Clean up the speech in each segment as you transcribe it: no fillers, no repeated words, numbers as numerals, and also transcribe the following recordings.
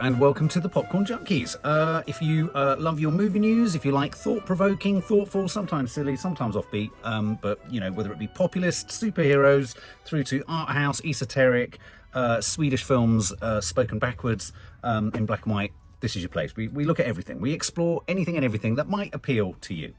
and welcome to the Popcorn Junkies. If you love your movie news, if you like thought-provoking, thoughtful, sometimes silly, sometimes offbeat, but, you know, whether it be populist, superheroes, through to art house, esoteric, Swedish films spoken backwards in black and white, this is your place. We look at everything. We explore anything and everything that might appeal to you.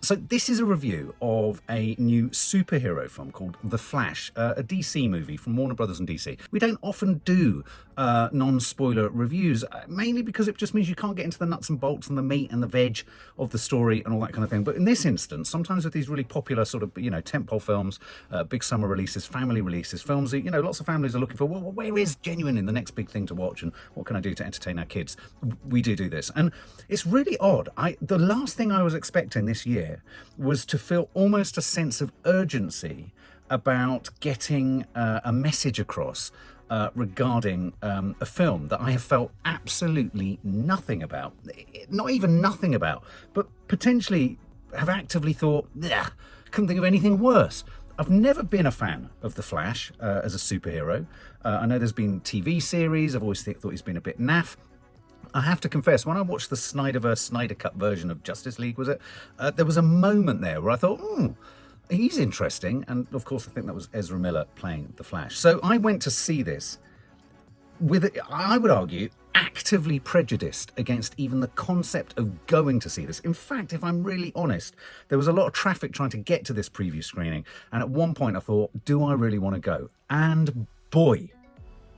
So this is a review of a new superhero film called The Flash, a DC movie from Warner Brothers and DC. We don't often do non-spoiler reviews, mainly because it just means you can't get into the nuts and bolts and the meat and the veg of the story and all that kind of thing. But in this instance, sometimes with these really popular sort of, you know, tentpole films, big summer releases, family releases, films that, you know, lots of families are looking for, well, where is genuine in the next big thing to watch and what can I do to entertain our kids? We do this. And it's really odd. The last thing I was expecting this year was to feel almost a sense of urgency about getting a message across regarding a film that I have felt absolutely nothing about, not even nothing about, but potentially have actively thought, couldn't think of anything worse. I've never been a fan of The Flash as a superhero. I know there's been TV series. I've always thought he's been a bit naff. I have to confess, when I watched the Snyder Cut version of Justice League, there was a moment there where I thought, he's interesting. And of course, I think that was Ezra Miller playing The Flash. So I went to see this with, I would argue, actively prejudiced against even the concept of going to see this. In fact, if I'm really honest, there was a lot of traffic trying to get to this preview screening. And at one point I thought, do I really want to go? And boy,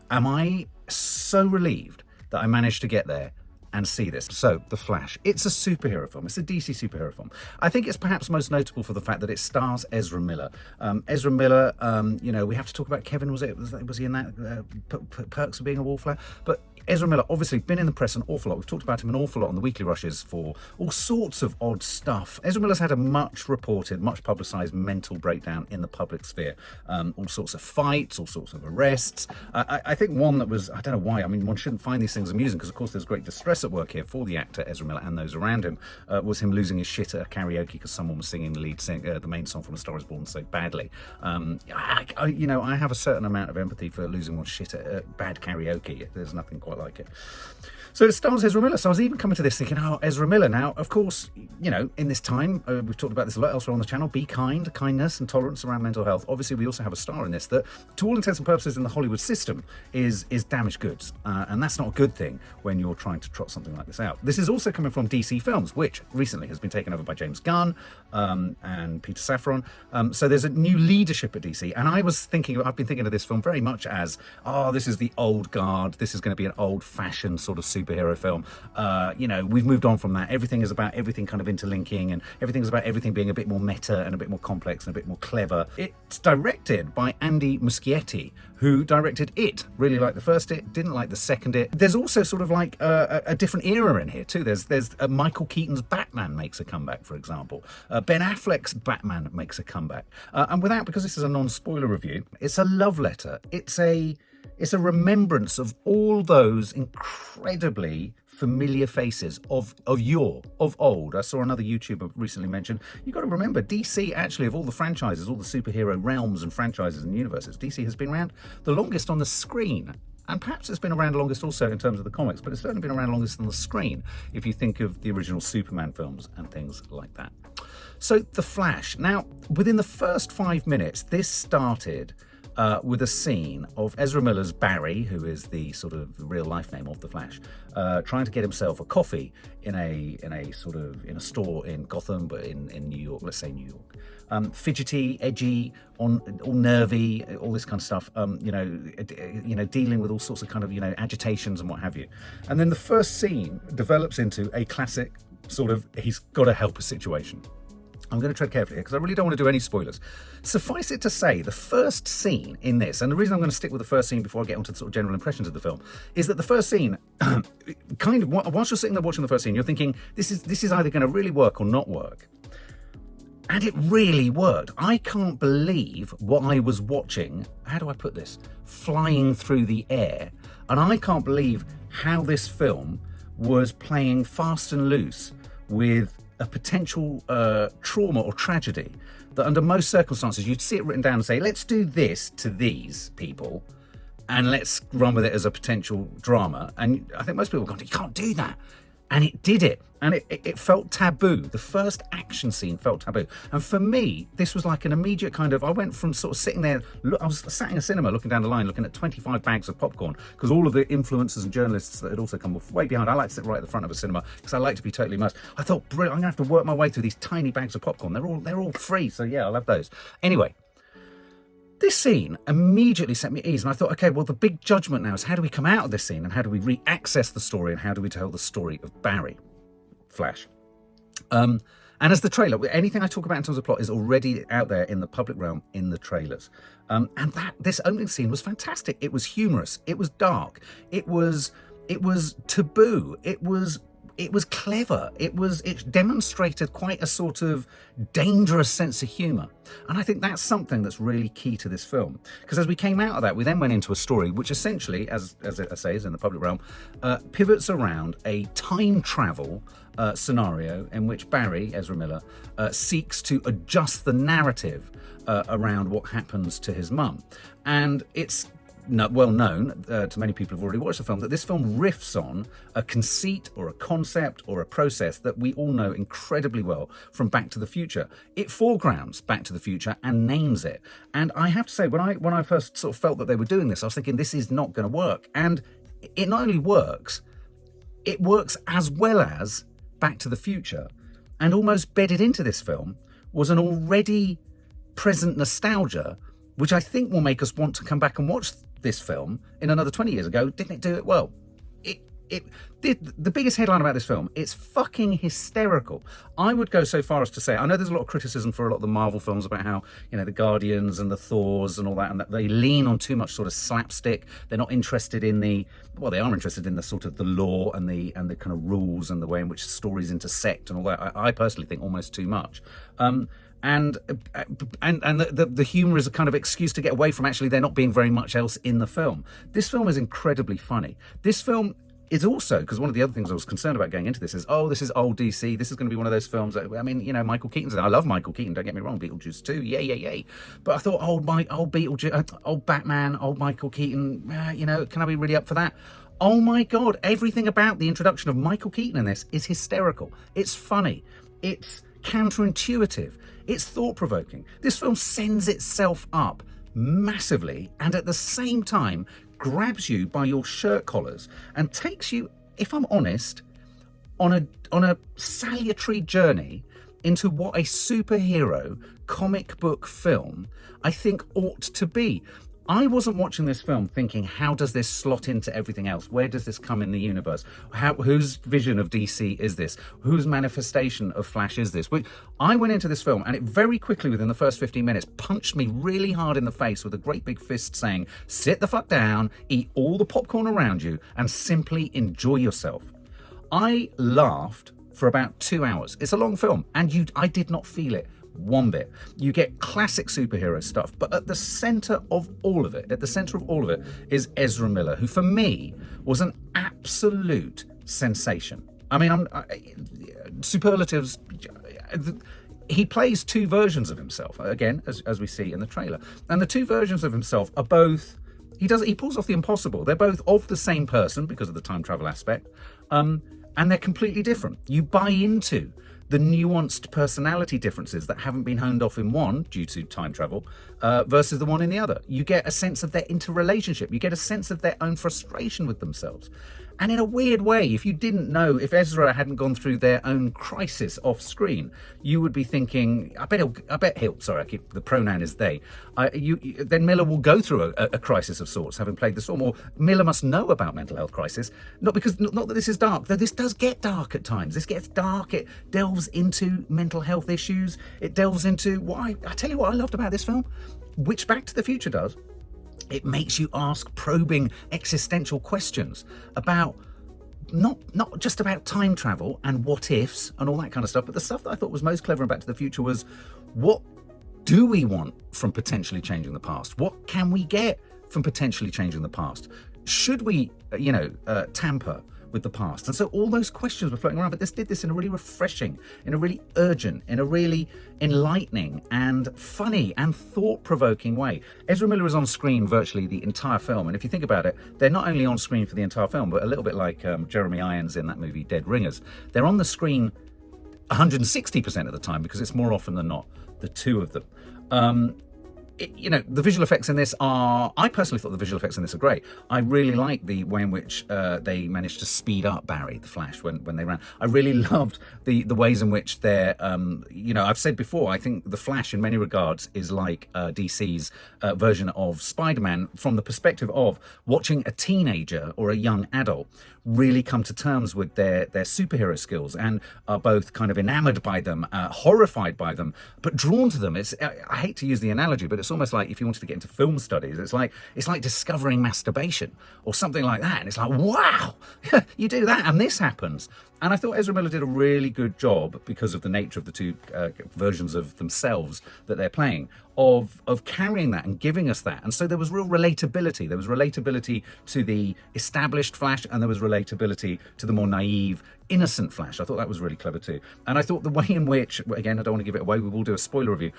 am I so relieved that I managed to get there and see this. So, The Flash. It's a superhero film. It's a DC superhero film. I think it's perhaps most notable for the fact that it stars Ezra Miller. Ezra Miller, you know, we have to talk about Kevin, was he in that? Perks of Being a Wallflower? But Ezra Miller, obviously, been in the press an awful lot. We've talked about him an awful lot on the weekly rushes for all sorts of odd stuff. Ezra Miller's had a much reported, much publicised mental breakdown in the public sphere. All sorts of fights, all sorts of arrests. I think one that was, I don't know why, I mean, one shouldn't find these things amusing because, of course, there's great distress at work here for the actor Ezra Miller and those around him, was him losing his shit at a karaoke because someone was singing the main song from A Star Is Born so badly. You know, I have a certain amount of empathy for losing one's shit at bad karaoke. There's nothing quite like it. So it stars Ezra Miller. So I was even coming to this thinking, Ezra Miller. Now, of course, you know, in this time, we've talked about this a lot elsewhere on the channel, be kind, kindness and tolerance around mental health. Obviously, we also have a star in this that, to all intents and purposes in the Hollywood system, is damaged goods. And that's not a good thing when you're trying to trot something like this out. This is also coming from DC Films, which recently has been taken over by James Gunn and Peter Safran. So there's a new leadership at DC. And I've been thinking of this film very much as, this is the old guard. This is going to be an old-fashioned sort of superhero film. You know, we've moved on from that. Everything is about everything kind of interlinking, and everything's about everything being a bit more meta and a bit more complex and a bit more clever. It's directed by Andy Muschietti, who directed It. Really liked the first It, didn't like the second It. There's also sort of like a different era in here too. There's Michael Keaton's Batman makes a comeback, for example. Ben Affleck's Batman makes a comeback. And because this is a non-spoiler review, it's a love letter. It's a remembrance of all those incredibly familiar faces of old. I saw another YouTuber recently mention, you've got to remember, DC actually, of all the franchises, all the superhero realms and franchises and universes, DC has been around the longest on the screen. And perhaps it's been around longest also in terms of the comics, but it's certainly been around longest on the screen if you think of the original Superman films and things like that. So The Flash. Now, within the first 5 minutes, this started with a scene of Ezra Miller's Barry, who is the sort of real life name of the Flash, trying to get himself a coffee in a store in Gotham, but in New York, let's say New York. Fidgety, edgy, all nervy, all this kind of stuff. Dealing with all sorts of kind of agitations and what have you. And then the first scene develops into a classic sort of he's got to help a situation. I'm going to tread carefully here because I really don't want to do any spoilers. Suffice it to say, the first scene in this, and the reason I'm going to stick with the first scene before I get onto the sort of general impressions of the film, is that the first scene, kind of, whilst you're sitting there watching the first scene, you're thinking, this is either going to really work or not work. And it really worked. I can't believe what I was watching, how do I put this, flying through the air. And I can't believe how this film was playing fast and loose with a potential trauma or tragedy that under most circumstances you'd see it written down and say, let's do this to these people, and let's run with it as a potential drama. And I think most people have gone, you can't do that. And it did it. And it felt taboo. The first action scene felt taboo. And for me, this was like an immediate kind of, I went from sort of sitting there, I was sat in a cinema looking down the line, looking at 25 bags of popcorn, because all of the influencers and journalists that had also come way behind, I like to sit right at the front of a cinema because I like to be totally immersed. I thought, brilliant, I'm going to have to work my way through these tiny bags of popcorn. They're all free. So yeah, I'll have those. Anyway, this scene immediately set me at ease, and I thought, okay, well, the big judgment now is how do we come out of this scene, and how do we re-access the story, and how do we tell the story of Barry, Flash. And as the trailer, anything I talk about in terms of plot is already out there in the public realm in the trailers. And this opening scene was fantastic. It was humorous. It was dark. It was taboo. It was clever. It demonstrated quite a sort of dangerous sense of humour. And I think that's something that's really key to this film. Because as we came out of that, we then went into a story which essentially, as I say, is in the public realm, pivots around a time travel scenario in which Barry, Ezra Miller, seeks to adjust the narrative around what happens to his mum. And it's well known to many people who've already watched the film that this film riffs on a conceit or a concept or a process that we all know incredibly well from Back to the Future. It foregrounds Back to the Future and names it. And I have to say, when I first sort of felt that they were doing this, I was thinking this is not going to work. And it not only works, it works as well as Back to the Future. And almost bedded into this film was an already present nostalgia, which I think will make us want to come back and watch this film in another 20 years ago. Didn't it do it well? The biggest headline about this film, it's fucking hysterical. I would go so far as to say, I know there's a lot of criticism for a lot of the Marvel films about how, the Guardians and the Thors and all that, and that they lean on too much sort of slapstick. They're not interested in they are interested in the sort of the lore and the kind of rules and the way in which stories intersect and all that. I personally think almost too much. And the humour is a kind of excuse to get away from actually there not being very much else in the film. This film is incredibly funny. This film is also, because one of the other things I was concerned about going into this is, this is old DC. This is going to be one of those films that, Michael Keaton's in. I love Michael Keaton, don't get me wrong, Beetlejuice 2, yay. But I thought, old Beetlejuice, old Batman, old Michael Keaton, can I be really up for that? Oh my God, everything about the introduction of Michael Keaton in this is hysterical. It's funny. It's counterintuitive. It's thought-provoking. This film sends itself up massively and at the same time grabs you by your shirt collars and takes you, if I'm honest, on a salutary journey into what a superhero comic book film I think ought to be. I wasn't watching this film thinking, how does this slot into everything else? Where does this come in the universe? Whose vision of DC is this? Whose manifestation of Flash is this? I went into this film and it very quickly, within the first 15 minutes, punched me really hard in the face with a great big fist saying, sit the fuck down, eat all the popcorn around you, and simply enjoy yourself. I laughed for about 2 hours. It's a long film, and I did not feel it one bit. You get classic superhero stuff, but at the centre of all of it, is Ezra Miller, who for me was an absolute sensation. I mean, superlatives. He plays two versions of himself, again, as we see in the trailer. And the two versions of himself are both, he pulls off the impossible. They're both of the same person because of the time travel aspect, and they're completely different. You buy into the nuanced personality differences that haven't been honed off in one due to time travel versus the one in the other. You get a sense of their interrelationship. You get a sense of their own frustration with themselves. And in a weird way, if you didn't know, if Ezra hadn't gone through their own crisis off screen, you would be thinking, I bet he'll, the pronoun is they. Then Miller will go through a crisis of sorts, having played the film. Or Miller must know about mental health crisis, not that this is dark, though this does get dark at times. This gets dark, it delves into mental health issues, it delves into I tell you what I loved about this film, which Back to the Future does. It makes you ask probing existential questions about not just about time travel and what ifs and all that kind of stuff, but the stuff that I thought was most clever in Back to the Future was, what do we want from potentially changing the past? What can we get from potentially changing the past? Should we, tamper with the past. And so all those questions were floating around, but this did this in a really refreshing, in a really urgent, in a really enlightening and funny and thought-provoking way. Ezra Miller is on screen virtually the entire film, and if you think about it, they're not only on screen for the entire film, but a little bit like Jeremy Irons in that movie Dead Ringers. They're on the screen 160% of the time, because it's more often than not the two of them. The visual effects in this I personally thought the visual effects in this are great. I really like the way in which they managed to speed up Barry, the Flash, when they ran. I really loved the ways in which they're, I've said before, I think the Flash in many regards is like DC's version of Spider-Man, from the perspective of watching a teenager or a young adult really come to terms with their superhero skills, and are both kind of enamored by them, horrified by them, but drawn to them. I hate to use the analogy, but it's almost like if you wanted to get into film studies, it's like discovering masturbation or something like that. And it's like, wow, you do that and this happens. And I thought Ezra Miller did a really good job, because of the nature of the two versions of themselves that they're playing, of carrying that and giving us that. And so there was real relatability. There was relatability to the established Flash, and there was relatability to the more naive, innocent Flash. I thought that was really clever too. And I thought the way in which, again, I don't want to give it away, we will do a spoiler review.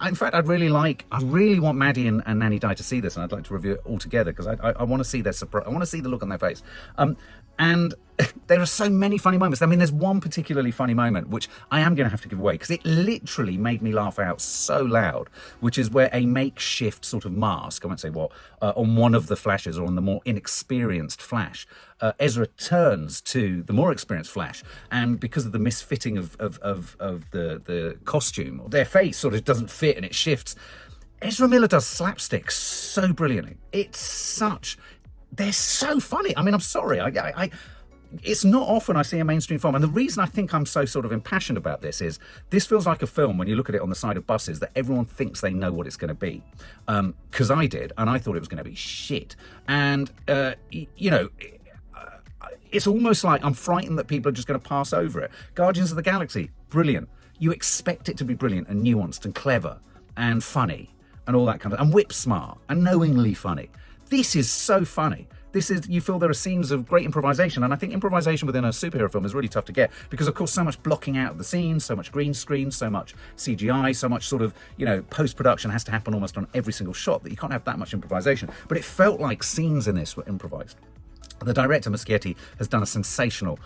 In fact, I really want Maddie and Nanny Di to see this, and I'd like to review it all together, because I want to see their surprise. I want to see the look on their face. And there are so many funny moments. I mean, there's one particularly funny moment, which I am going to have to give away, because it literally made me laugh out so loud, which is where a makeshift sort of mask, I won't say what, on one of the Flashes, or on the more inexperienced Flash, Ezra turns to the more experienced Flash, and because of the misfitting of the costume, their face sort of doesn't fit and it shifts. Ezra Miller does slapstick so brilliantly. They're so funny. I mean, I'm sorry. It's not often I see a mainstream film. And the reason I think I'm so sort of impassioned about this is, this feels like a film, when you look at it on the side of buses, that everyone thinks they know what it's going to be. Because I did, and I thought it was going to be shit. And, it's almost like I'm frightened that people are just going to pass over it. Guardians of the Galaxy, brilliant. You expect it to be brilliant and nuanced and clever and funny and all that kind of, and whip smart and knowingly funny. This is so funny. You feel there are scenes of great improvisation, and I think improvisation within a superhero film is really tough to get, because of course so much blocking out of the scenes, so much green screen, so much CGI, so much sort of, post-production has to happen almost on every single shot, that you can't have that much improvisation. But it felt like scenes in this were improvised. The director, Muschietti, has done a sensational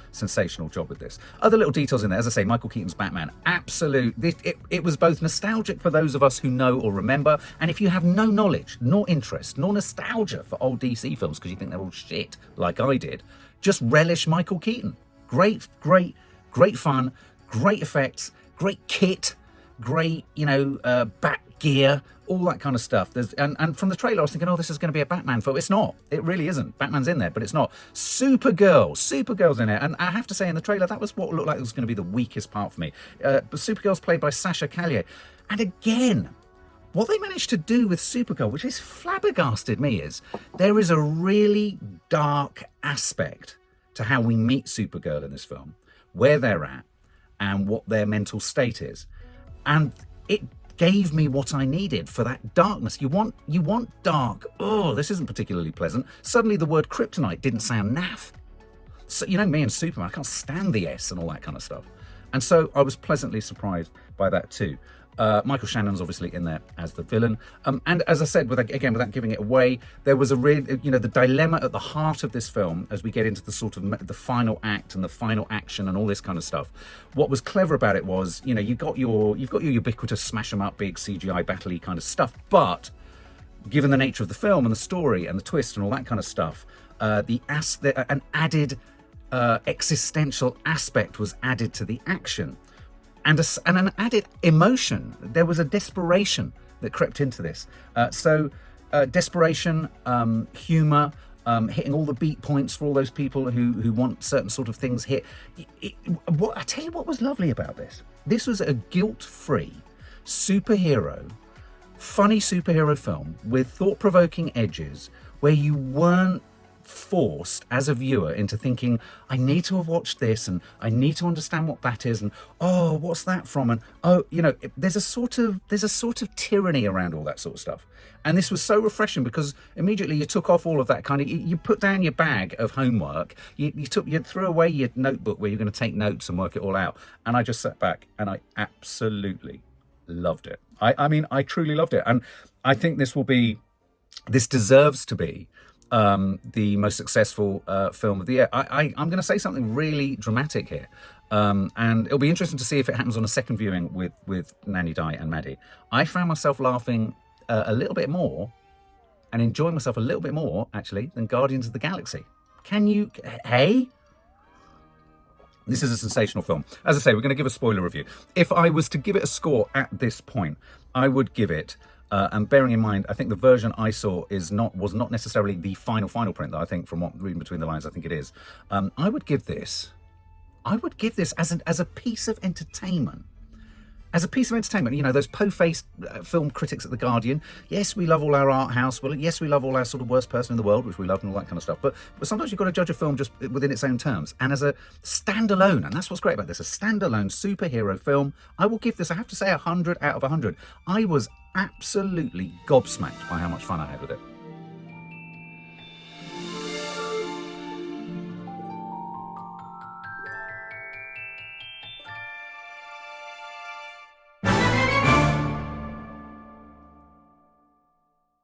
job with this. Other little details in there, as I say, Michael Keaton's Batman, it was both nostalgic for those of us who know or remember, and if you have no knowledge, nor interest, nor nostalgia for old DC films, because you think they're all shit, like I did, just relish Michael Keaton. Great fun, great effects, great kit, great, bat gear, all that kind of stuff. And from the trailer, I was thinking, this is going to be a Batman film. It's not. It really isn't. Batman's in there, but it's not. Supergirl's in it. And I have to say, in the trailer, that was what looked like it was going to be the weakest part for me. But Supergirl's played by Sasha Calle. And again, what they managed to do with Supergirl, which has flabbergasted me, is there is a really dark aspect to how we meet Supergirl in this film, where they're at, and what their mental state is. And it gave me what I needed for that darkness. You want dark. Oh, this isn't particularly pleasant. Suddenly the word kryptonite didn't sound naff. So, me and Superman, I can't stand the S and all that kind of stuff. And so I was pleasantly surprised by that too. Michael Shannon's obviously in there as the villain. And as I said, without giving it away, there was the dilemma at the heart of this film, as we get into the sort of the final act and the final action and all this kind of stuff. What was clever about it was, you've got your ubiquitous smash 'em up, big CGI battle-y kind of stuff, but given the nature of the film and the story and the twist and all that kind of stuff, an added existential aspect was added to the action. And an added emotion. There was a desperation that crept into this. Desperation, humour, hitting all the beat points for all those people who want certain sort of things hit. I tell you what was lovely about this. This was a guilt-free funny superhero film with thought-provoking edges, where you weren't forced as a viewer into thinking, I need to have watched this and I need to understand what that is, and oh, what's that from, and oh, you know, there's a sort of tyranny around all that sort of stuff. And this was so refreshing because immediately you took off all of that kind of, you put down your bag of homework, you threw away your notebook where you're going to take notes and work it all out, and I just sat back and I absolutely loved it. I mean, I truly loved it, and I think this deserves to be the most successful film of the year. I'm going to say something really dramatic here, and it'll be interesting to see if it happens on a second viewing with Nanny Di and Maddie. I found myself laughing a little bit more and enjoying myself a little bit more, actually, than Guardians of the Galaxy. Can you... Hey? This is a sensational film. As I say, we're going to give a spoiler review. If I was to give it a score at this point, I would give it... and bearing in mind, I think the version I saw was not necessarily the final print that I think, from what reading between the lines, I think it is. I would give this as a piece of entertainment. As a piece of entertainment, you know, those po-faced film critics at The Guardian, yes, we love all our art house, well, yes, we love all our sort of worst person in the world, which we love and all that kind of stuff, but sometimes you've got to judge a film just within its own terms. And as a standalone, and that's what's great about this, a standalone superhero film, I will give this, I have to say, 100 out of 100. I was absolutely gobsmacked by how much fun I had with it.